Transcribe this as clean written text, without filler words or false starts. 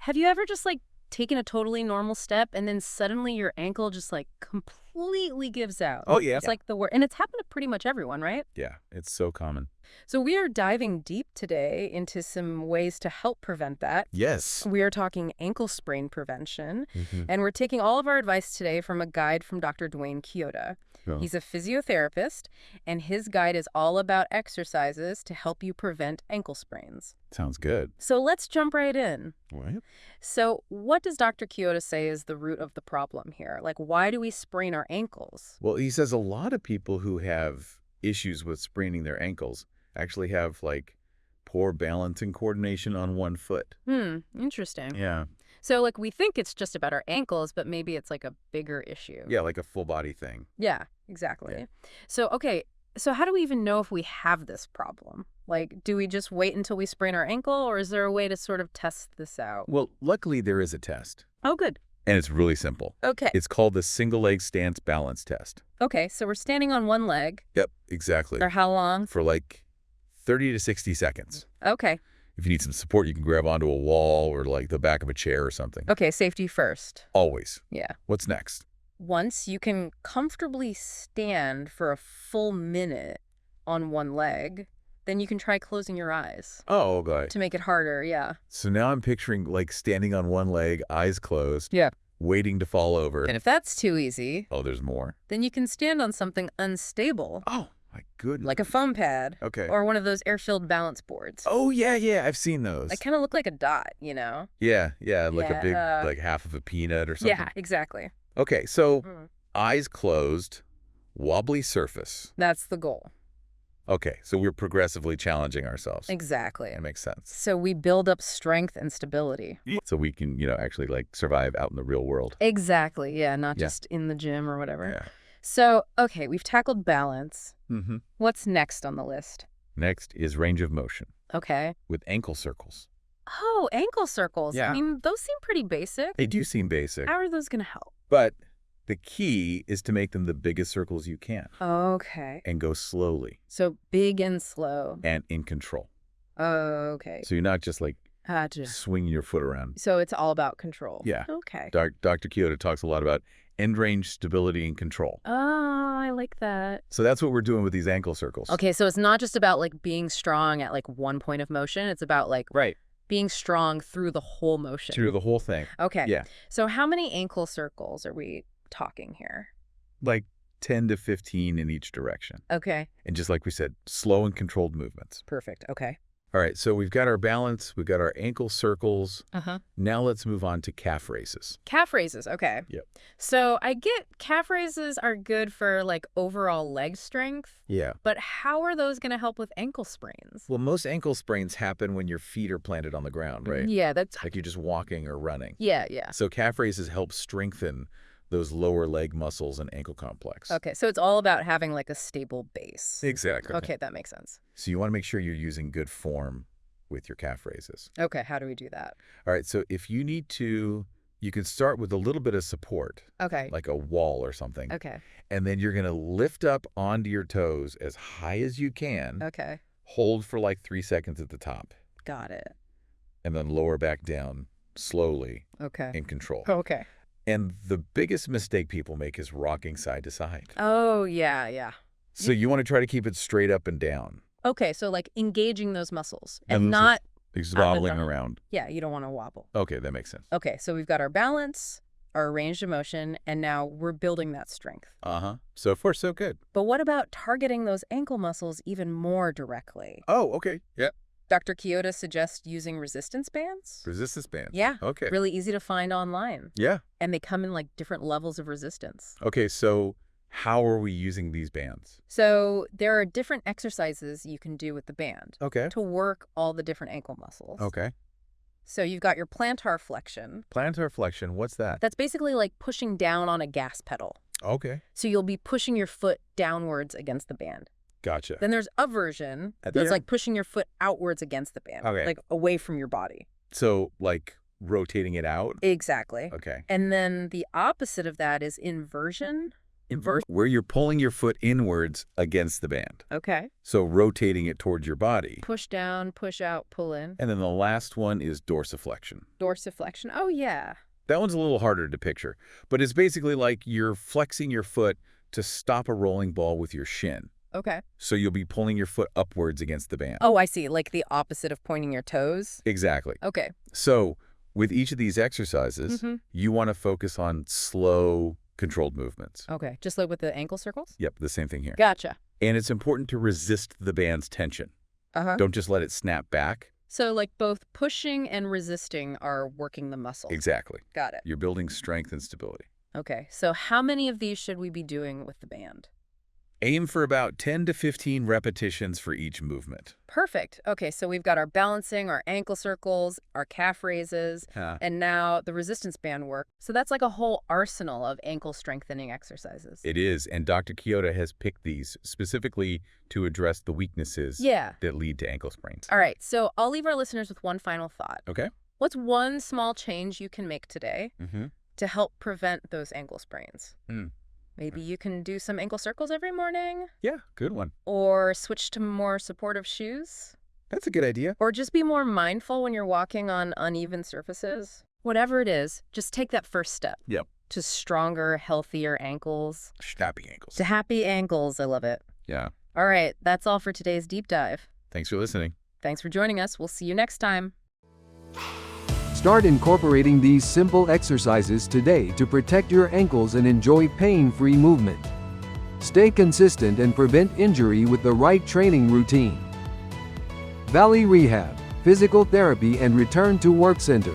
Have you ever just like taken a totally normal step and then suddenly your ankle just like completely gives out? Oh, yeah. It's like the worst. And it's happened to pretty much everyone, right? Yeah, it's so common. So we are diving deep today into some ways to help prevent that. Yes. We are talking ankle sprain prevention, Mm-hmm. and we're taking all of our advice today from a guide from Dr. Dwayne Kyoda. Oh. He's a physiotherapist, and his guide is all about exercises to help you prevent ankle sprains. Sounds good. So let's jump right in. What? So what does Dr. Kyoda say is the root of the problem here? Like, why do we sprain our ankles? Well, he says a lot of people who have issues with spraining their ankles actually have, like, poor balance and coordination on one foot. Interesting. Yeah. So, like, we think it's just about our ankles, but maybe it's like a bigger issue. Yeah, like a full body thing. Yeah, exactly. Yeah. So, okay, so how do we even know if we have this problem? Like, do we just wait until we sprain our ankle, or is there a way to sort of test this out? Well, luckily there is a test, Oh, good. and it's really simple. Okay. It's called the single leg stance balance test. Okay, so we're standing on one leg. Yep, exactly. For how long? For like 30 to 60 seconds. Okay. If you need some support, you can grab onto a wall or like the back of a chair or something. Okay, safety first. Always. Yeah. What's next? Once you can comfortably stand for a full minute on one leg, then you can try closing your eyes Oh, okay. to make it harder, yeah. So now I'm picturing like standing on one leg, eyes closed. Yeah. Waiting to fall over. And if that's too easy, Oh, there's more. then you can stand on something unstable, Oh, my goodness. like a foam pad Okay. or one of those air-filled balance boards. Oh, yeah, I've seen those. They kind of look like a dot, you know? Yeah, like a big, Yeah. like half of a peanut or something. Yeah, exactly. Okay, so Mm. eyes closed, wobbly surface. That's the goal. Okay, so we're progressively challenging ourselves. Exactly. That makes sense. So we build up strength and stability. So we can, actually like survive out in the real world. Exactly, yeah, not Yeah. just in the gym or whatever. Yeah. So, okay, we've tackled balance. Mm-hmm. What's next on the list? Next is range of motion Okay. with ankle circles. Oh, ankle circles. Yeah. I mean, those seem pretty basic. They do seem basic, How are those going to help? but the key is to make them the biggest circles you can Okay. and go slowly So big and slow. and in control. Okay. So you're not just like Gotcha. swinging your foot around. So it's all about control. Yeah. Okay. Dr. Kyoto talks a lot about end range stability and control. Oh, I like that. So that's what we're doing with these ankle circles. Okay, so it's not just about like being strong at like one point of motion. It's about like Right. being strong through the whole motion. Through the whole thing. Okay. Yeah. So how many ankle circles are we talking here? Like 10 to 15 in each direction. Okay. And just like we said, slow and controlled movements. Perfect. Okay. All right, so we've got our balance, we've got our ankle circles. Uh-huh. Now let's move on to calf raises. Calf raises. Okay. Yep. So I get calf raises are good for like overall leg strength, Yeah. but how are those going to help with ankle sprains? Well, most ankle sprains happen when your feet are planted on the ground, right? Yeah, that's Like you're just walking or running. yeah. So calf raises help strengthen those lower leg muscles and ankle complex. Okay, so it's all about having like a stable base. Exactly. Okay, that makes sense. So you want to make sure you're using good form with your calf raises. Okay, how do we do that? All right, so if you need to, you can start with a little bit of support, Okay. like a wall or something. Okay. And then you're going to lift up onto your toes as high as you can. Okay. Hold for like 3 seconds at the top. Got it. And then lower back down slowly Okay. in control. Okay. And the biggest mistake people make is rocking side to side. Oh, yeah. So you want to try to keep it straight up and down. Okay, so like engaging those muscles and And not Just wobbling around. yeah, you don't want to wobble. Okay, that makes sense. Okay, so we've got our balance, our range of motion, and now we're building that strength. Uh-huh. So far, so good. But what about targeting those ankle muscles even more directly? Oh, okay. Yeah. Dr. Kyoto suggests using resistance bands. Resistance bands. Yeah. Okay. Really easy to find online. Yeah. And they come in like different levels of resistance. Okay, so how are we using these bands? So there are different exercises you can do with the band Okay. to work all the different ankle muscles. Okay. So you've got your plantar flexion. Plantar flexion, what's that? That's basically like pushing down on a gas pedal. Okay. So you'll be pushing your foot downwards against the band. Gotcha. Then there's aversion. At the That's end? like pushing your foot outwards against the band. Okay. Like away from your body. So, like, rotating it out? Exactly. Okay. And then the opposite of that is inversion. Invert. where you're pulling your foot inwards against the band. Okay. So rotating it towards your body. Push down, push out, pull in. And then the last one is dorsiflexion. Dorsiflexion. Oh, yeah. That one's a little harder to picture, but it's basically like you're flexing your foot to stop a rolling ball with your shin. Okay. So you'll be pulling your foot upwards against the band. Oh, I see. Like the opposite of pointing your toes? Exactly. Okay. So with each of these exercises, you want to focus on slow, controlled movements. Okay. Just like with the ankle circles? Yep, the same thing here. Gotcha. And it's important to resist the band's tension. Don't just let it snap back. So like both pushing and resisting are working the muscle. Exactly. Got it. You're building strength and stability. Okay. So how many of these should we be doing with the band? Aim for about 10 to 15 repetitions for each movement. Perfect. Okay, so we've got our balancing, our ankle circles, our calf raises, and now the resistance band work. So that's like a whole arsenal of ankle strengthening exercises. It is, and Dr. Kyoto has picked these specifically to address the weaknesses that lead to ankle sprains. All right, so I'll leave our listeners with one final thought. Okay. What's one small change you can make today to help prevent those ankle sprains? Maybe you can do some ankle circles every morning. Yeah, good one. Or switch to more supportive shoes. That's a good idea. Or just be more mindful when you're walking on uneven surfaces. Whatever it is, just take that first step. Yep. To stronger, healthier ankles. Happy ankles. To happy ankles. I love it. Yeah. All right, that's all for today's deep dive. Thanks for listening. Thanks for joining us. We'll see you next time. Start incorporating these simple exercises today to protect your ankles and enjoy pain-free movement. Stay consistent and prevent injury with the right training routine. Valley Rehab, Physical Therapy and Return to Work Center.